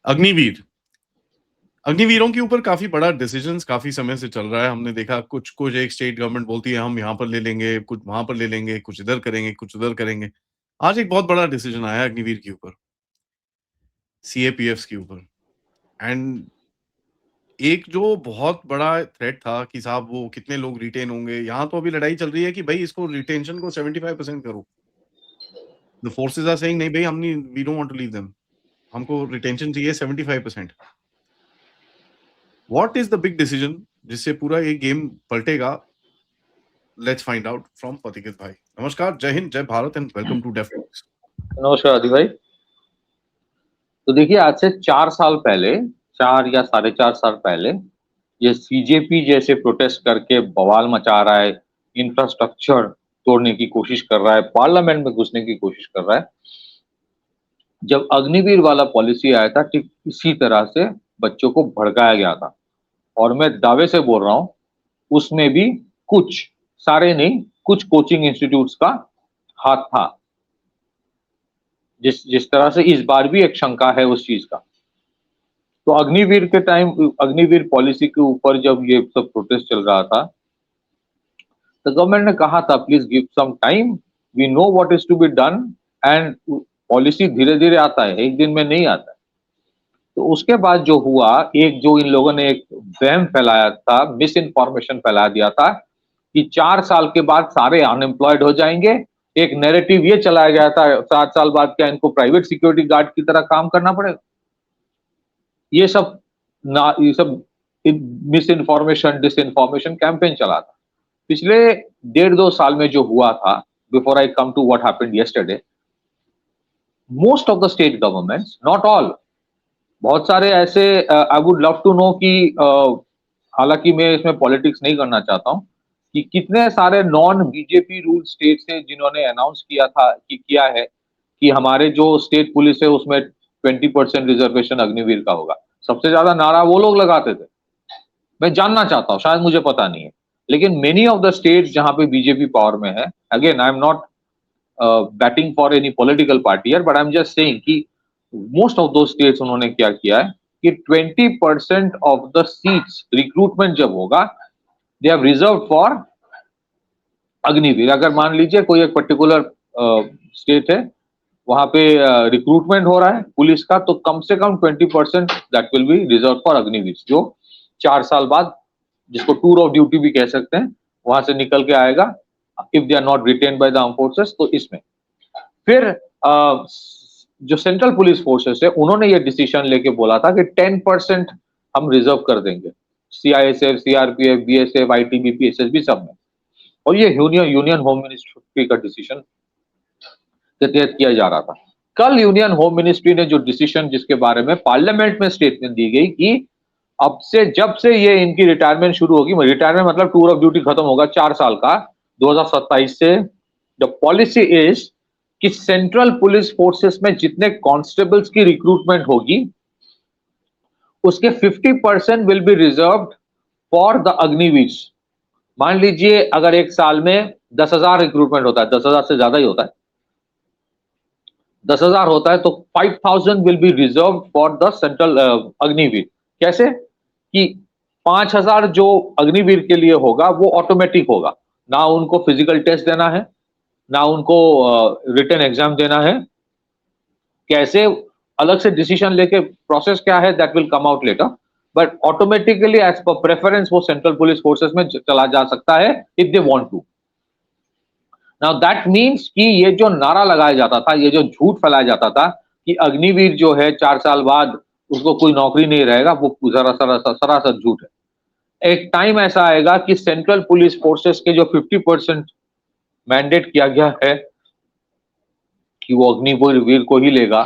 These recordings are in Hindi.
अग्निवीर अग्निवीरों के ऊपर काफी बड़ा डिसीजंस काफी समय से चल रहा है। हमने देखा कुछ कुछ एक स्टेट गवर्नमेंट बोलती है हम यहाँ पर ले लेंगे, कुछ वहां पर ले लेंगे, कुछ इधर करेंगे, कुछ उधर करेंगे। आज एक बहुत बड़ा डिसीजन आया अग्निवीर के ऊपर, सीएपीएफ्स के ऊपर। एंड एक जो बहुत बड़ा थ्रेट था कि साहब वो कितने लोग रिटेन होंगे, यहाँ तो अभी लड़ाई चल रही है कि भाई इसको रिटेंशन को 75% करो। द फोर्सेस आर सेइंग नहीं भाई, हम नहीं, we don't want to leave them, हमको रिटेंशन चाहिए 75%। What is the big decision जिससे पूरा ये गेम पलटेगा? Let's find out from Pathikit भाई। नमस्कार, जय हिंद, जय Bharat and welcome to def talks. नमस्कार आदि भाई। तो देखिए, आज से 4 साल पहले, 4 या 4.5 साल पहले, ये सीजेपी जैसे प्रोटेस्ट करके बवाल मचा रहा है, इंफ्रास्ट्रक्चर तोड़ने की कोशिश कर रहा है, पार्लियामेंट में घुसने की कोशिश कर रहा है। जब अग्निवीर वाला पॉलिसी आया था, ठीक इसी तरह से बच्चों को भड़काया गया था। और मैं दावे से बोल रहा हूँ, उसमें भी कुछ, सारे नहीं, कुछ कोचिंग इंस्टीट्यूट्स का हाथ था। जिस जिस तरह से इस बार भी एक शंका है उस चीज का। तो अग्निवीर के टाइम, अग्निवीर पॉलिसी के ऊपर जब ये सब प्रोटेस्ट चल रहा था, तो गवर्नमेंट ने कहा था please give some time, we know what is to be done. And policy धीरे धीरे आता है, एक दिन में नहीं आता है। तो उसके बाद जो हुआ, एक जो इन लोगों ने एक वहम फैलाया था, मिस इन्फॉर्मेशन फैला दिया था कि 4 साल के बाद सारे अनएम्प्लॉयड हो जाएंगे। एक नैरेटिव ये चलाया गया था, 7 साल बाद क्या इनको प्राइवेट सिक्योरिटी गार्ड की तरह काम करना पड़ेगा। ये सब मिस इन्फॉर्मेशन, डिसइन्फॉर्मेशन कैंपेन चला था पिछले 1.5-2 साल में। जो हुआ था, before I come to what happened yesterday, most of the state governments, not all, बहुत सारे ऐसे, I would love to know कि हालांकि मैं इसमें पॉलिटिक्स नहीं करना चाहता हूं, कि कितने सारे नॉन बीजेपी रूल स्टेट्स हैं जिन्होंने अनाउंस किया था कि किया है कि हमारे जो स्टेट पुलिस है उसमें 20% रिजर्वेशन अग्निवीर का होगा। सबसे ज्यादा नारा वो लोग लगाते थे। मैं जानना चाहता हूँ, शायद मुझे पता नहीं है, लेकिन मेनी ऑफ द स्टेट्स जहां पे बीजेपी पावर में है, again I am not batting for any political party यार, but I am just saying कि मोस्ट ऑफ दो स्टेट्स उन्होंने क्या किया है कि 20% ऑफ द सीट्स रिक्रूटमेंट जब होगा, they have reserve for Agniveer. अगर मान लीजिए कोई एक पर्टिकुलर स्टेट है, वहां पे रिक्रूटमेंट हो रहा है पुलिस का, तो कम से कम 20% that will be reserve for Agniveer, जो 4 साल बाद, जिसको टूर ऑफ ड्यूटी भी कह सकते हैं, वहां से निकल के आएगा if they are not retained by the arm forces. तो इसमें फिर जो सेंट्रल पुलिस फोर्सेस है, उन्होंने ये डिसीजन लेके बोला था कि 10% हम रिजर्व कर देंगे, CISF, CRPF, BSF, ITBP, SSB, सब में। और ये यूनियन होम मिनिस्ट्री का डिसीजन के तहत किया जा रहा था। कल यूनियन होम मिनिस्ट्री ने जो डिसीजन, जिसके बारे में पार्लियामेंट में स्टेटमेंट दी गई कि अब से, जब से ये इनकी रिटायरमेंट शुरू होगी, रिटायरमेंट मतलब टूर ऑफ ड्यूटी खत्म होगा 4 साल का, 2027 से, द पॉलिसी इज कि सेंट्रल पुलिस फोर्सेस में जितने कांस्टेबल्स की रिक्रूटमेंट होगी, उसके 50% will be reserved for the Agniveer. मान लीजिए अगर एक साल में 10,000 रिक्रूटमेंट होता है, 10,000 से ज्यादा ही होता है, 10,000 होता है, तो 5,000 will be reserve for the central Agniveer. कैसे कि 5,000 जो अग्निवीर के लिए होगा वो ऑटोमेटिक होगा, ना उनको फिजिकल टेस्ट देना है, ना उनको रिटन एग्जाम देना है। कैसे, अलग से डिसीजन लेके, प्रोसेस क्या है that will come out later, but automatically as per preference वो सेंट्रल पुलिस फोर्सेस में चला जा सकता है if they want to. Now that means कि ये जो नारा लगाया जाता था, ये जो झूठ फैलाया जाता था कि अग्निवीर जो है 4 साल बाद उसको कोई नौकरी नहीं रहेगा, वो सरासर झूठ है। एक टाइम ऐसा आएगा कि सेंट्रल पुलिस फोर्सेस के जो 50% मैंडेट किया गया है कि वो अग्निवीर को ही लेगा,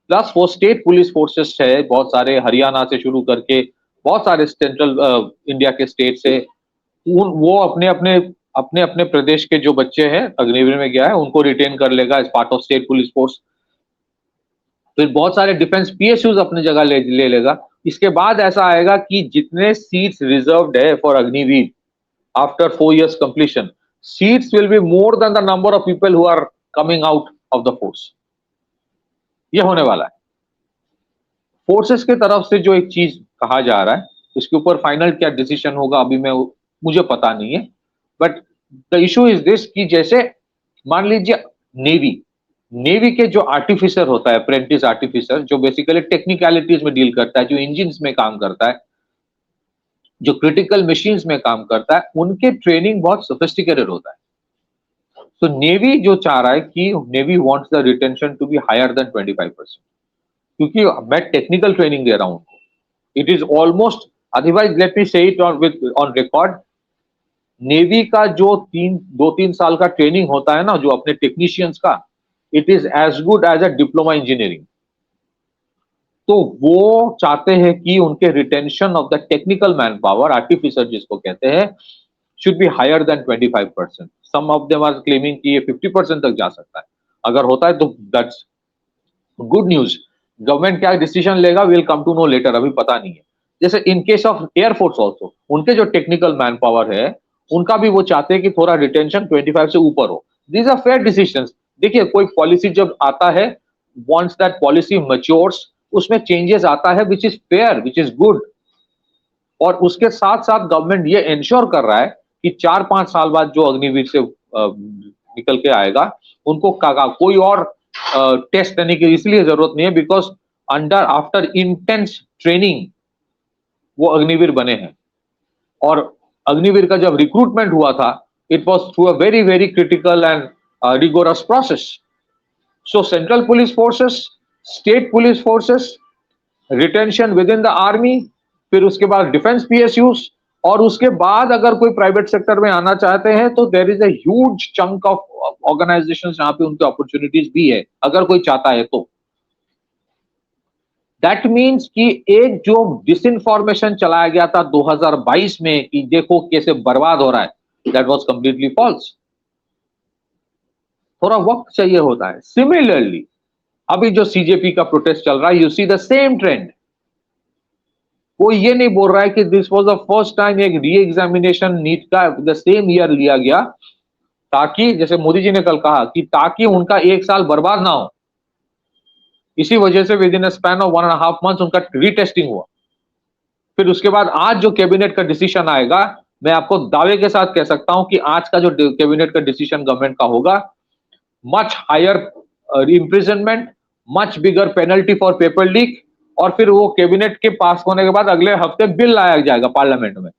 प्लस वो स्टेट पुलिस फोर्सेस है बहुत सारे, हरियाणा से शुरू करके बहुत सारे सेंट्रल इंडिया के स्टेट से, वो अपने अपने प्रदेश के जो बच्चे हैं अग्निवीर में गया है उनको रिटेन कर लेगा as part of state police force. फिर बहुत सारे डिफेंस पीएसयूज अपनी जगह ले लेगा। इसके बाद ऐसा आएगा कि जितने सीट्स रिजर्व्ड है for Agniveer after 4 years completion, seats will be more than the number of people who are coming out of the force. ये होने वाला है। फोर्सेस के तरफ से जो एक चीज कहा जा रहा है, इसके ऊपर फाइनल क्या डिसीजन होगा अभी मुझे पता नहीं है, but the issue is this कि जैसे मान लीजिए नेवी नेवी के जो आर्टिफिसर होता है, अप्रेंटिस आर्टिफिसर, जो बेसिकली टेक्निकलिटीज में डील करता है, जो इंजिन में काम करता है, जो क्रिटिकल मशीन्स में काम करता है, उनके ट्रेनिंग बहुत सोफिस्टिकेटेड होता है। तो नेवी जो चाह रहा है कि navy wants the retention to be higher than 25%, क्योंकि मैं टेक्निकल ट्रेनिंग दे रहा हूं उनको। It is almost, otherwise let me say it on record, navy का जो 2-3 साल का ट्रेनिंग होता है ना, जो अपने टेक्नीशियंस का, it is as good as a diploma engineering. तो वो चाहते हैं कि उनके retention of the technical man power, artificer जिसको कहते हैं, should be higher than 25%। Some of them are claiming कि ये 50% तक जा सकता है। अगर होता है तो दैट्स गुड न्यूज। गवर्नमेंट क्या डिसीजन लेगा, will come to know later, अभी पता नहीं है। जैसे in case of air force also, उनके जो टेक्निकल मैन पावर है, उनका भी वो चाहते हैं कि थोड़ा रिटेंशन 25 से ऊपर हो। These are fair decision. देखिए, कोई पॉलिसी जब आता है, वंस दैट पॉलिसी मैच्योर्स, उसमें चेंजेस आता है which is fair, which is good. और उसके साथ साथ गवर्नमेंट ये इंश्योर कर रहा है कि 4-5 साल बाद जो अग्निवीर से निकल के आएगा, उनको कोई और टेस्ट देने की इसलिए जरूरत नहीं है, because under after intense training वो अग्निवीर बने हैं। और अग्निवीर का जब रिक्रूटमेंट हुआ था, it was through a very very critical and rigorous process. So central police forces, state police forces, retention with in the army, फिर उसके बाद डिफेंस पीएसयूज, और उसके बाद अगर कोई प्राइवेट सेक्टर में आना चाहते हैं तो there is a huge chunk of organisations जहां पे उनके अपॉर्चुनिटीज भी है, अगर कोई चाहता है तो। दैट मीन्स कि एक जो डिसइंफॉर्मेशन चलाया गया था 2022 में कि देखो कैसे बर्बाद हो रहा है, दैट वाज कंप्लीटली फॉल्स। थोड़ा वक्त चाहिए होता है। सिमिलरली अभी जो सीजेपी का प्रोटेस्ट चल रहा है, you see the same trend. कोई ये नहीं बोल रहा है कि this was the first time एक री एग्जामिनेशन नीट का द सेम ईयर लिया गया, ताकि जैसे मोदी जी ने कल कहा कि ताकि उनका 1 साल बर्बाद ना हो। इसी वजह से with in span of 1.5 month उनका रीटेस्टिंग हुआ। फिर उसके बाद आज जो कैबिनेट का डिसीजन आएगा, मैं आपको दावे के साथ कह सकता हूं कि आज का जो कैबिनेट का डिसीजन गवर्नमेंट का होगा, much higher imprisonment, much bigger penalty for paper leak, और फिर वो कैबिनेट के पास होने के बाद अगले हफ्ते बिल लाया जाएगा पार्लियामेंट में।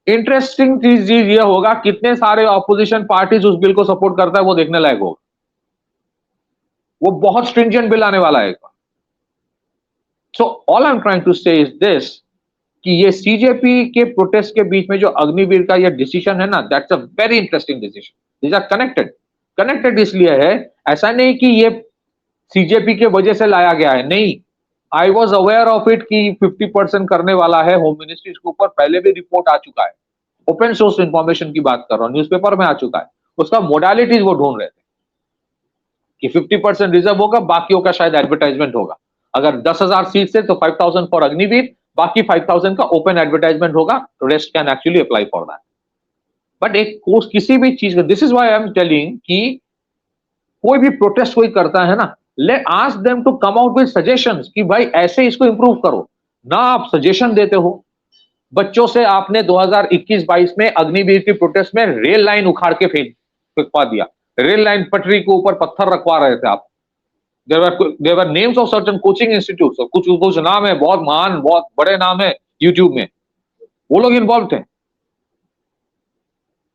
इंटरेस्टिंग चीज ये होगा, कितने सारे ऑपोजिशन पार्टीज उस बिल को सपोर्ट करता है, वो देखने लायक होगा। वो बहुत स्ट्रिंजेंट बिल आने वाला है। So all I am trying to say is this कि ये सीजेपी के प्रोटेस्ट के बीच में जो अग्निवीर का ये डिसीजन है ना, that's a very interesting decision. These are connected. Connected इसलिए है, ऐसा नहीं कि ये सीजेपी के वजह से लाया गया है, नहीं। I was aware of it कि 50% करने वाला है होम मिनिस्ट्री, इसके ऊपर पहले भी रिपोर्ट आ चुका है। ओपन सोर्स इंफॉर्मेशन की बात कर रहा हूं, न्यूज़पेपर में आ चुका है। उसका मोडालिटीज वो ढूंढ रहे थे कि 50% रिजर्व होगा, बाकियों का शायद एडवर्टाइजमेंट होगा। अगर 10,000 सीट से तो 5,000 फॉर अग्निवीर, बाकी 5,000 का ओपन एडवर्टाइजमेंट होगा, rest can actually apply for that. But एक कोर्स किसी भी चीज का, this is why I am telling कि कोई भी प्रोटेस्ट कोई करता है ना, let ask them to come out with suggestions कि भाई ऐसे इसको इंप्रूव करो ना। आप सजेशन देते हो, बच्चों से आपने 2021-22 में अग्निवीर की प्रोटेस्ट में रेल लाइन उखाड़ के फेंकवा दिया। रेल लाइन पटरी के ऊपर पत्थर रखवा रहे थे आप। They were names of certain coaching institute, कुछ कुछ नाम है, बहुत महान, बहुत बड़े नाम है यूट्यूब में, वो लोग इन्वॉल्व थे।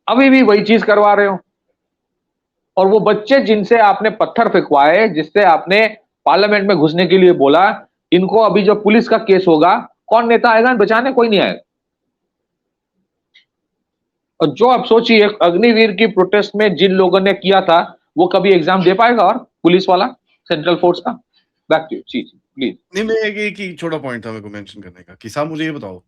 अभी भी वही चीज करवा रहे हो। और वो बच्चे जिनसे आपने पत्थर फेंकवाए, जिससे आपने पार्लियामेंट में घुसने के लिए बोला, इनको अभी जब पुलिस का केस होगा, कौन नेता आएगा बचाने? कोई नहीं आएगा। और जो आप सोचिए, अग्निवीर की प्रोटेस्ट में जिन लोगों ने किया था, वो कभी एग्जाम दे पाएगा? और पुलिस वाला, सेंट्रल फोर्स का? बैक टू जी जी प्लीज। नहीं, मैं एक ही छोटा पॉइंट था मेरे को मेंशन करने का कि साहब मुझे ये बताओ,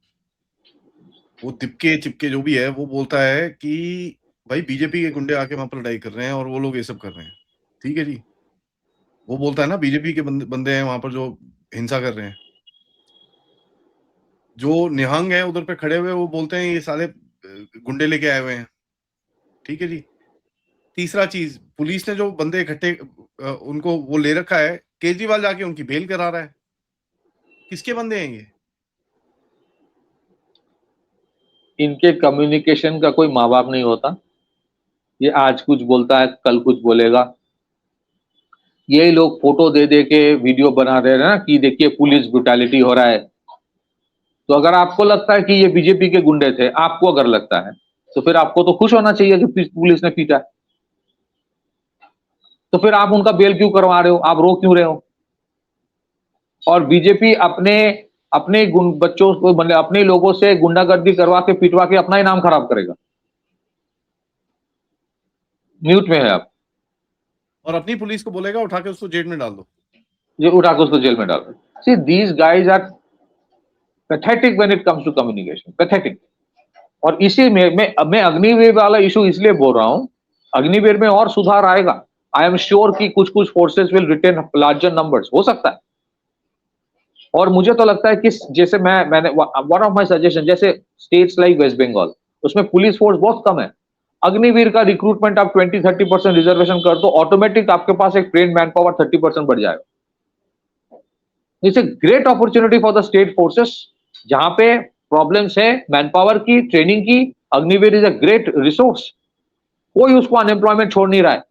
वो तिपके चिपके जो भी है वो बोलता है कि भाई बीजेपी के गुंडे आके वहां पर लड़ाई कर रहे हैं और वो लोग ये सब कर रहे हैं, ठीक है जी। वो बोलता है ना बीजेपी के बंदे हैं वहां पर जो हिंसा कर रहे हैं। जो निहंग है उधर पे खड़े हुए, वो बोलते हैं ये साले गुंडे लेके आए हुए हैं, ठीक है जी। तीसरा चीज, पुलिस ने जो बंदे इकट्ठे उनको वो ले रखा है, केजरीवाल जाके उनकी बेल करा रहा है। किसके बंदे हैं ये? इनके कम्युनिकेशन का कोई माँ बाप नहीं होता। ये आज कुछ बोलता है, कल कुछ बोलेगा। यही लोग फोटो दे दे के वीडियो बना रहे हैं ना कि देखिए पुलिस ब्रुटैलिटी हो रहा है। तो अगर आपको लगता है कि ये बीजेपी के गुंडे थे, आपको अगर लगता है, तो फिर आपको तो खुश होना चाहिए कि पुलिस ने पीटा। तो फिर आप उनका बेल क्यों करवा रहे हो, आप रोक क्यों रहे हो? और बीजेपी अपने अपने बच्चों को, मतलब अपने लोगों से गुंडागर्दी करवा के पिटवा के अपना ही नाम खराब करेगा। म्यूट में है आप। और अपनी पुलिस को बोलेगा उठा के उसको जेल में डाल दो। ये उठा के उसको जेल में डाल दो। See these guys are pathetic when it comes to communication, pathetic. और इसी में मैं अग्निवीर वाला इशू इसलिए बोल रहा हूं, अग्निवीर में और सुधार आएगा। आई एम श्योर कि कुछ कुछ forces will retain larger numbers, हो सकता है। और मुझे तो लगता है कि जैसे मैंने वन ऑफ माय सजेशन, जैसे स्टेट्स लाइक वेस्ट बंगाल, उसमें पुलिस फोर्स बहुत कम है। अग्निवीर का रिक्रूटमेंट आप 20-30% रिजर्वेशन कर दो, ऑटोमेटिक आपके पास एक ट्रेन मैन पावर 30% बढ़ जाएगा। It's a great opportunity for the state forces. जहां पे प्रॉब्लम्स है मैन पावर की, ट्रेनिंग की, Agniveer is a great resource. कोई उसको अनएम्प्लॉयमेंट छोड़ नहीं रहा है।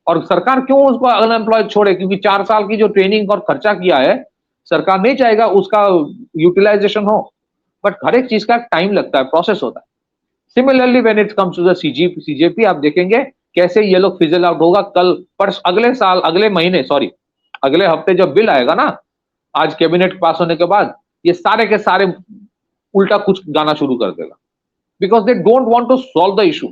और सरकार क्यों उसको अनएम्प्लॉयड छोड़े? क्योंकि 4 साल की जो ट्रेनिंग और खर्चा किया है, सरकार नहीं चाहेगा उसका यूटिलाइजेशन हो। बट हर एक चीज का टाइम लगता है, प्रोसेस होता है। Similarly when it comes to the CJP, आप देखेंगे कैसे ये लोग फिजल आउट होगा। कल अगले साल, अगले महीने, सॉरी अगले हफ्ते जब बिल आएगा ना, आज कैबिनेट पास होने के बाद, ये सारे के सारे उल्टा कुछ गाना शुरू कर देगा। Because they don't want to solve the issue.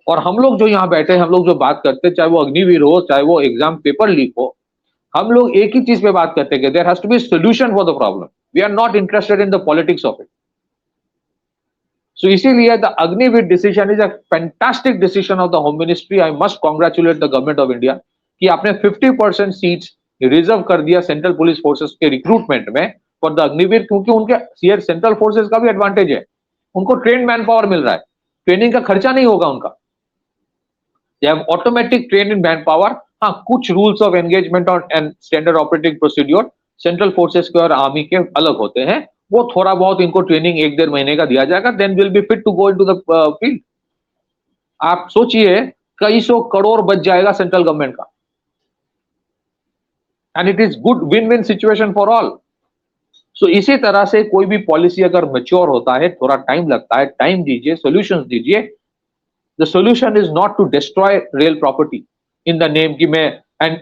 और हम लोग जो यहाँ बैठे हैं, हम लोग जो बात करते हैं, चाहे वो अग्निवीर हो, चाहे वो एग्जाम पेपर लीक हो, हम लोग एक ही चीज पे बात करते हैं कि there has to be solution for the problem. We are not interested in the politics of it. So इसीलिए the Agniveer decision is a fantastic decision of the home ministry. I must congratulate the government of India कि आपने 50% सीट्स रिजर्व कर दिया सेंट्रल पुलिस फोर्सेस के रिक्रूटमेंट में फॉर द अग्निवीर, क्योंकि उनके सेंट्रल फोर्सेस का भी एडवांटेज है। उनको ट्रेन मैन पावर मिल रहा है, ट्रेनिंग का खर्चा नहीं होगा उनका। They have automatic trained in manpower। हाँ, कुछ रूल्स ऑफ एंगेजमेंट और and standard operating procedure central forces के और आर्मी के अलग होते हैं। वो थोड़ा बहुत इनको ट्रेनिंग 1-1.5 महीने का दिया जाएगा, then will be fit to go into the field. आप सोचिए, कई सौ करोड़ बच जाएगा सेंट्रल गवर्नमेंट का। And it is good win win situation for all. So इसी तरह से कोई भी पॉलिसी अगर मैच्योर होता है, थोड़ा टाइम लगता है, टाइम दीजिए, सॉल्यूशंस दीजिए। The solution is not to destroy real property in the name कि मैं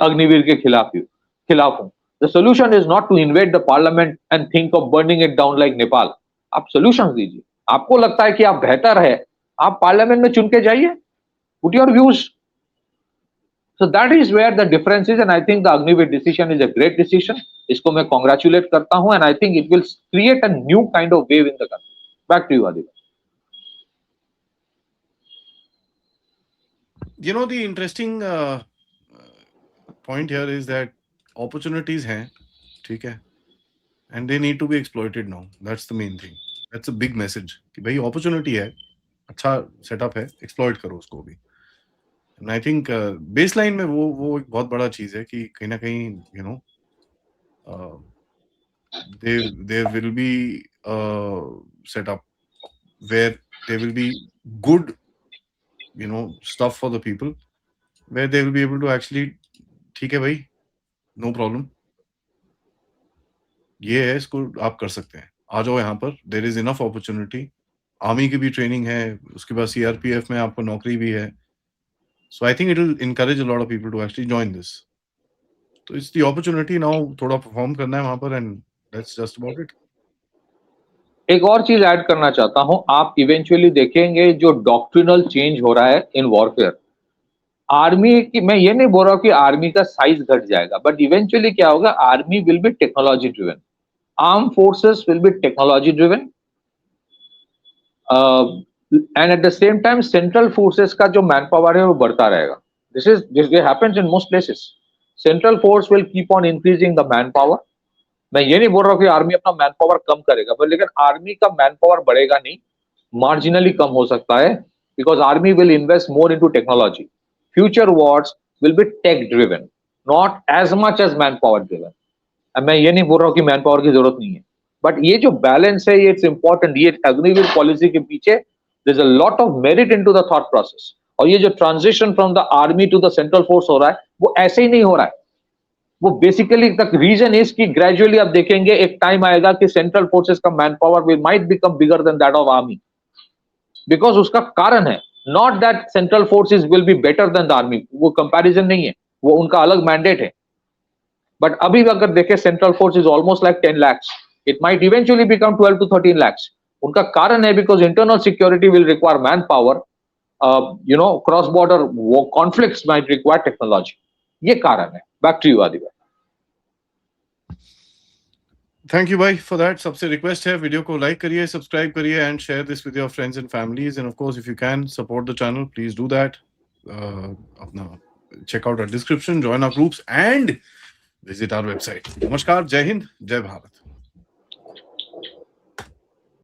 अग्निवीर के खिलाफ हूं। The solution is not to invade the parliament and think of burning it down like Nepal। आप solutions दीजिए। आपको लगता है कि आप बेहतर है, आप पार्लियामेंट में चुन के जाइए, put your views। So that is where the difference is, and I think the Agniveer decision is a great decision। इसको मैं congratulate करता हूं, and I think it will create a new kind of wave in the country। Back to you, Aditya। You know, the interesting point here is that opportunities हैं, ठीक है, and they need to be exploited now। That's the main thing। That's a big message कि भाई opportunity है, अच्छा setup है, exploit करो उसको भी। And I think baseline में वो एक बहुत बड़ा चीज है कि कहीं ना कहीं you know there will be a setup where there will be good stuff for the people, where they will be able to actually ठीक है भाई, नो प्रॉब्लम, ये है, इसको आप कर सकते हैं, आ जाओ यहाँ पर, there is enough opportunity. Army की भी ट्रेनिंग है, उसके बाद सीआरपीएफ में आपको नौकरी भी है। So I think it will encourage a lot of people to actually join this. तो इट्स द अपॉर्चुनिटी नाउ, थोड़ा परफॉर्म करना है वहां पर, and that's just about it. एक और चीज ऐड करना चाहता हूं, आप इवेंचुअली देखेंगे जो डॉक्ट्रिनल चेंज हो रहा है इन वॉरफेयर। आर्मी की, मैं ये नहीं बोल रहा हूं कि आर्मी का साइज घट जाएगा, बट इवेंचुअली क्या होगा, army will be technology driven, arm forces will be technology driven, and at the same time central forces का जो मैन पावर है वो बढ़ता रहेगा। This happens in most places. Central force will keep on increasing the man power. मैं ये नहीं बोल रहा हूं कि आर्मी अपना मैन पावर कम करेगा, पर लेकिन आर्मी का मैन पावर बढ़ेगा नहीं, मार्जिनली कम हो सकता है, because army will invest more into technology. Future Wars will be tech driven, not as much as manpower driven। मैं ये नहीं बोल रहा हूँ कि मैन पावर की जरूरत नहीं है, बट ये जो बैलेंस है ये इट्स इंपॉर्टेंट। ये अग्निवीर पॉलिसी के पीछे there is a lot of merit into the thought process. और ये जो transition from the army to the central force हो रहा है वो ऐसे ही नहीं हो रहा है। वो बेसिकली द रीजन इज कि ग्रेजुअली आप देखेंगे एक टाइम आएगा कि सेंट्रल फोर्सेस का man power will might become bigger than that of army, because उसका कारण है not that central forces will be better than the army, वो कंपैरिजन नहीं है, वो उनका अलग मैंडेट है। बट अभी अगर देखें central force is almost like 10 lakhs, it might eventually become 12 to 13 lakhs। उनका कारण है because internal security will require man power, cross border वो कॉन्फ्लिक्ट्स माइट रिक्वायर टेक्नोलॉजी, ये कारण है। बैक टू यू आदि भाई। थैंक यू भाई फॉर दैट। सबसे रिक्वेस्ट है वीडियो को लाइक करिए, सब्सक्राइब करिए and share this with your friends and families, end of course if you can support the channel please do that. अपना check out our description, join our groups and visit our website. Namaskar, Jai Hind, Jai Bharat.